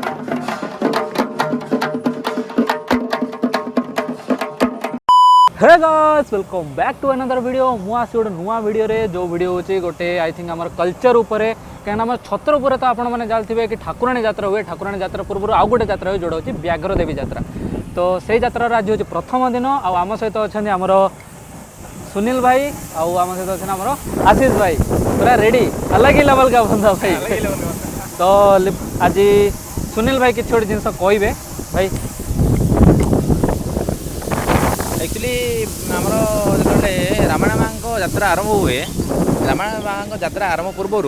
हे guys welcome back to another video मुझे गोटे नुआ वीडियो रे जो वीडियो होची गोटे आई थिंक आमर कल्चर उपरे कहीं आम छतर उपर तो आपण मैंने जानते कि ठाकुराणी यात्रा हुए ठाकुराणी यात्रा पूर्व आउ गोटे यात्रा हुए जोड़ा हूँ व्याघ्र देवी यात्रा। तो से यात्रार आज हूँ प्रथम दिन आम सहित अच्छा आमर सुनील भाई आम सहित अच्छा आमर आशीष भाई पूरा रेडी अलग ही लेवल का बंदा भाई। तो आज सुनील भाई किसी गोटे जिन कहे भाई एक्चुअली आमर जो रामायण माँ यात्रा आरंभ हुए रामायण माँ यात्रा आरंभ पूर्वर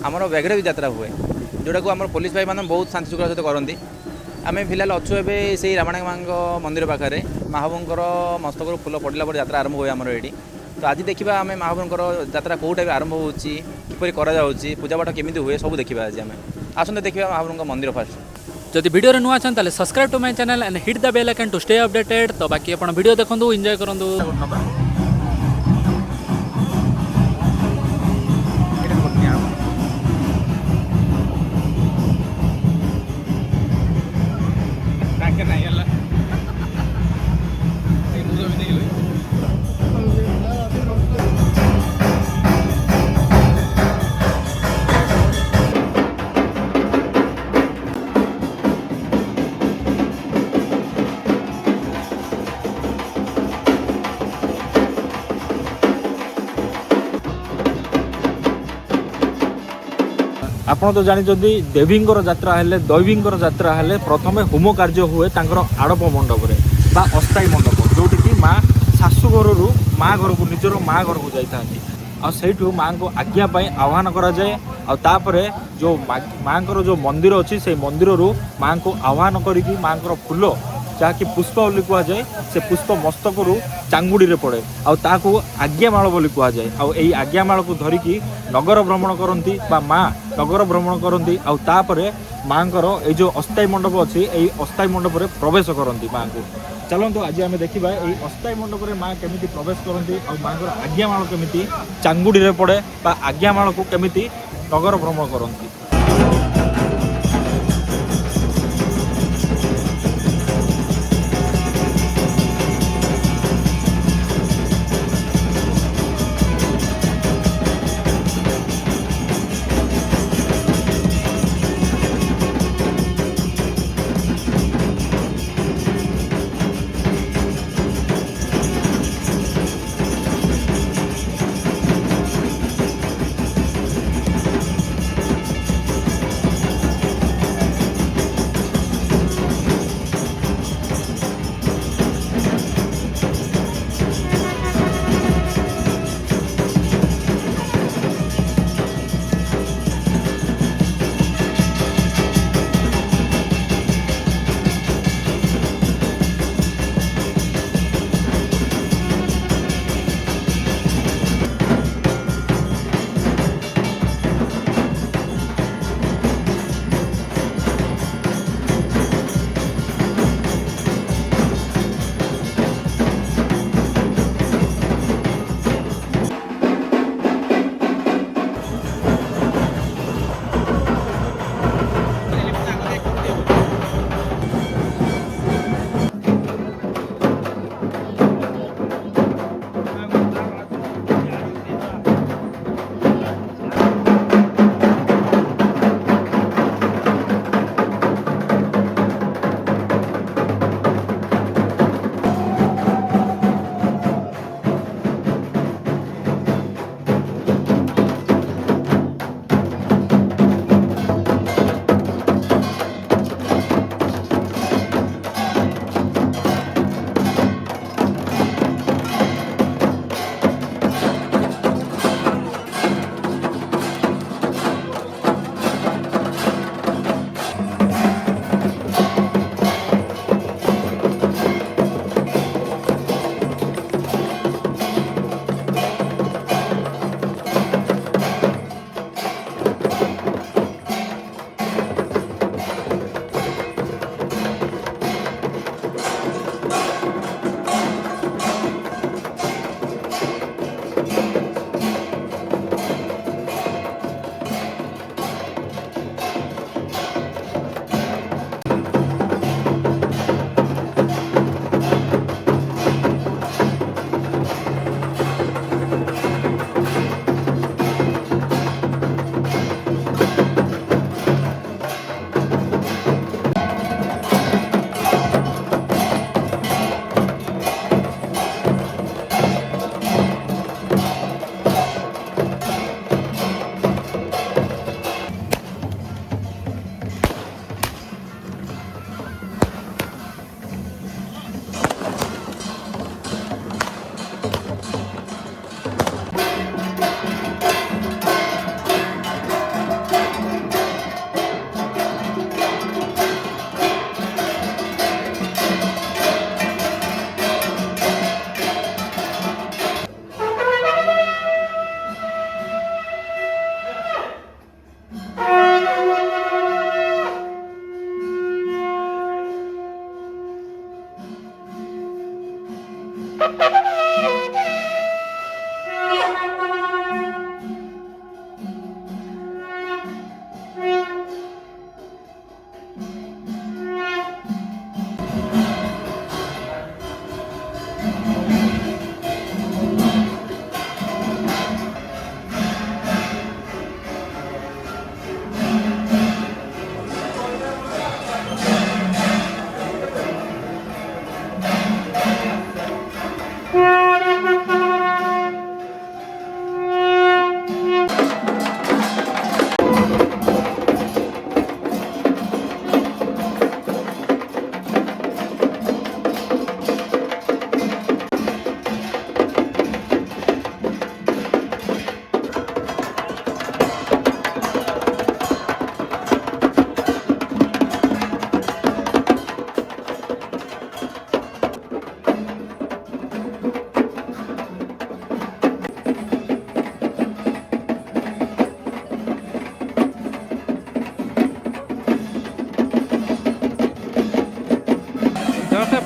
आमर व्याघ्र यात्रा हुए जोटा को आम पुलिस भाई मैंने बहुत शांति शुक्ला सहित करती। आम फिलहाल अच्छु ए से रामायण माँ मंदिर पाखे महाप्रभुंर मस्तक फुल पड़ला पर यात्रा आरंभ हुए आमर ये। तो आज देखा आम महाप्रभुंर यात्रा कौ टाइप आरंभ होपरी पूजापाठ केमी हुए सब देखा आज आम आसते देखा महाप्रभुंर मंदिर फास्ट। जदि वीडियो नुआ अच्छा subscribe to my channel and hit the bell icon to stay updated. तो बाकी अपन वीडियो देखो एंजॉय करूँ। आपण तो जानी देवींकर यात्रा हेले दैवींकर यात्रा हेले प्रथम होम कार्य हुए तांकर आड़प मंडप रे बा अस्थायी मंडप जोटी कि माँ शाशु घर रु माँ घर को निजर माँ घर को जाता आ सहीठू माँ को आज्ञा पाई आह्वान करा जाए आउे जो माँ जो मंदिर अच्छी से मंदिर रु माँ को आह्वान करी माँ फूल जहाँकि पुष्प बोली कहुए से पुष्प मस्तक रु चांगुड़ी रे पड़े आउ आज्ञामाल बोली कहुए आई आज्ञामाल को धरिकी नगर भ्रमण करती माँ नगर भ्रमण करती आउे माँ ये जो अस्थायी मंडप अच्छी यही अस्थायी मंडप में प्रवेश करती माँ को। चलतु आज आम देखा ये अस्थायी मंडप में माँ केमी प्रवेश करती माँ आज्ञामाल केमी चांगुड़ी रे पड़े आज्ञामाल को केमी नगर भ्रमण करती।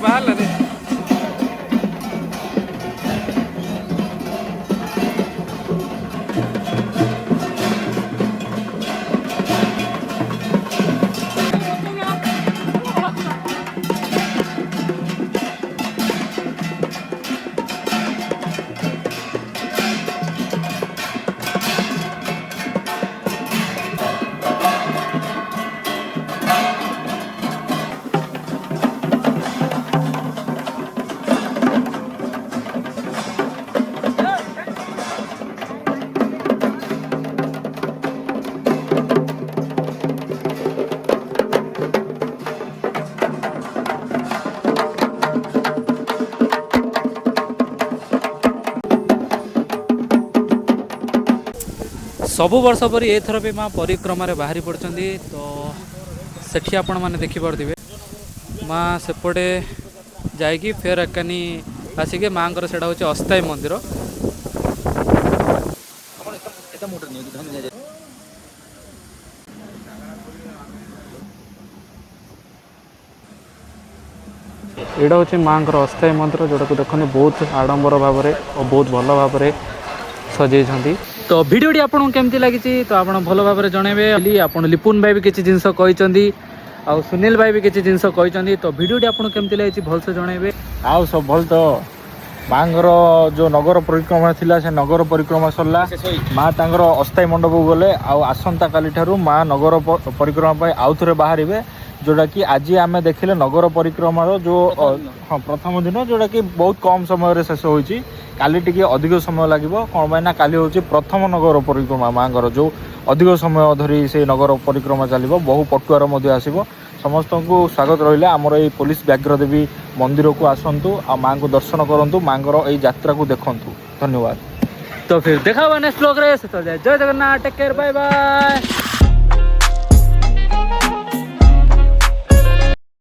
ବାହାରିଲାରେ ସବୁ ବର୍ଷ ପରି ଏଥର ବି ମା ପରିକ୍ରମାରେ ବାହାରି ପଡ଼ିଛନ୍ତି। ତ ସେଠି ଆପଣମାନେ ଦେଖିପାରୁଥିବେ ମା ସେପଟେ ଯାଇକି ଫେର ଏକାନି ଆସିକି ମାଆଙ୍କର ସେଇଟା ହେଉଛି ଅସ୍ଥାୟୀ ମନ୍ଦିର। ଏଇଟା ହେଉଛି ମାଆଙ୍କର ଅସ୍ଥାୟୀ ମନ୍ଦିର, ଯେଉଁଟାକୁ ଦେଖନ୍ତୁ ବହୁତ ଆଡ଼ମ୍ବର ଭାବରେ ଓ ବହୁତ ଭଲ ଭାବରେ ସଜେଇଛନ୍ତି। ତ ଭିଡ଼ିଓଟି ଆପଣଙ୍କୁ କେମିତି ଲାଗିଛି ତ ଆପଣ ଭଲ ଭାବରେ ଜଣାଇବେ। ଆପଣ ଲିପୁନ ଭାଇ ବି କିଛି ଜିନିଷ କହିଛନ୍ତି ଆଉ ସୁନୀଲ ଭାଇ ବି କିଛି ଜିନିଷ କହିଛନ୍ତି। ତ ଭିଡ଼ିଓଟି ଆପଣଙ୍କୁ କେମିତି ଲାଗିଛି ଭଲସେ ଜଣାଇବେ। ଆଉ ସବୁ ଭଲ ତ? ମାଙ୍କର ଯେଉଁ ନଗର ପରିକ୍ରମା ଥିଲା ସେ ନଗର ପରିକ୍ରମା ସରିଲା, ମା ତାଙ୍କର ଅସ୍ଥାୟୀ ମଣ୍ଡପକୁ ଗଲେ। ଆଉ ଆସନ୍ତାକାଲି ଠାରୁ ମା ନଗର ପରିକ୍ରମା ପାଇଁ ଆଉଥରେ ବାହାରିବେ, ଯେଉଁଟାକି ଆଜି ଆମେ ଦେଖିଲେ ନଗର ପରିକ୍ରମାର ଯେଉଁ ପ୍ରଥମ ଦିନ, ଯେଉଁଟାକି ବହୁତ କମ୍ ସମୟରେ ଶେଷ ହୋଇଛି। କାଲି ଟିକେ ଅଧିକ ସମୟ ଲାଗିବ, କ'ଣ ପାଇଁ ନା କାଲି ହେଉଛି ପ୍ରଥମ ନଗର ପରିକ୍ରମା ମାଙ୍କର, ଯେଉଁ ଅଧିକ ସମୟ ଧରି ସେଇ ନଗର ପରିକ୍ରମା ଚାଲିବ। ବହୁ ପଟୁଆର ମଧ୍ୟ ଆସିବ। ସମସ୍ତଙ୍କୁ ସ୍ୱାଗତ ରହିଲା। ଆମର ଏଇ ପୋଲିସ ବ୍ୟାଘ୍ର ଦେବୀ ମନ୍ଦିରକୁ ଆସନ୍ତୁ ଆଉ ମାଙ୍କୁ ଦର୍ଶନ କରନ୍ତୁ, ମାଙ୍କର ଏଇ ଯାତ୍ରାକୁ ଦେଖନ୍ତୁ। ଧନ୍ୟବାଦ। तो फिर देखा हुआ नेक्स्ट व्लॉग रे। जय Jagannath, take care, bye bye.